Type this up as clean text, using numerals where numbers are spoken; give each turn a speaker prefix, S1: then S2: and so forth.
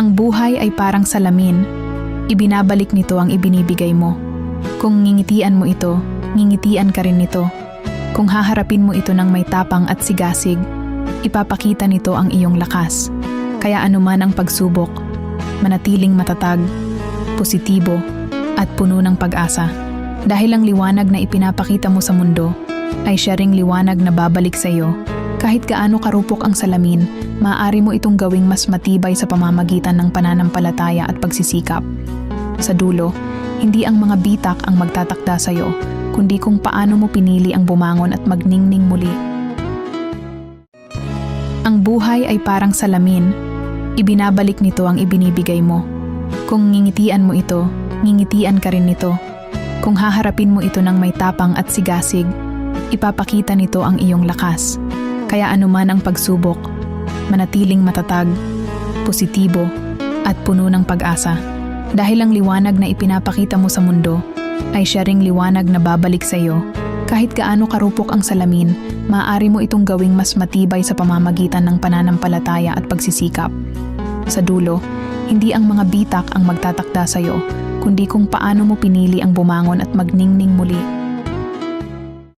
S1: Ang buhay ay parang salamin. Ibinabalik nito ang ibinibigay mo. Kung ngingitian mo ito, ngingitian ka rin nito. Kung haharapin mo ito ng may tapang at sigasig, ipapakita nito ang iyong lakas. Kaya anuman ang pagsubok, manatiling matatag, positibo, at puno ng pag-asa. Dahil ang liwanag na ipinapakita mo sa mundo ay siya ring liwanag na babalik sa iyo. Kahit gaano karupok ang salamin, maaari mo itong gawing mas matibay sa pamamagitan ng pananampalataya at pagsisikap. Sa dulo, hindi ang mga bitak ang magtatakda sa iyo, kundi kung paano mo pinili ang bumangon at magningning muli. Ang buhay ay parang salamin. Ibinabalik nito ang ibinibigay mo. Kung ngingitian mo ito, ngingitian ka rin nito. Kung haharapin mo ito ng may tapang at sigasig, ipapakita nito ang iyong lakas. Kaya anuman ang pagsubok, manatiling matatag, positibo, at puno ng pag-asa. Dahil ang liwanag na ipinapakita mo sa mundo ay siya ring liwanag na babalik sa iyo. Kahit gaano karupok ang salamin, maaari mo itong gawing mas matibay sa pamamagitan ng pananampalataya at pagsisikap. Sa dulo, hindi ang mga bitak ang magtatakda sa iyo, kundi kung paano mo pinili ang bumangon at magningning muli.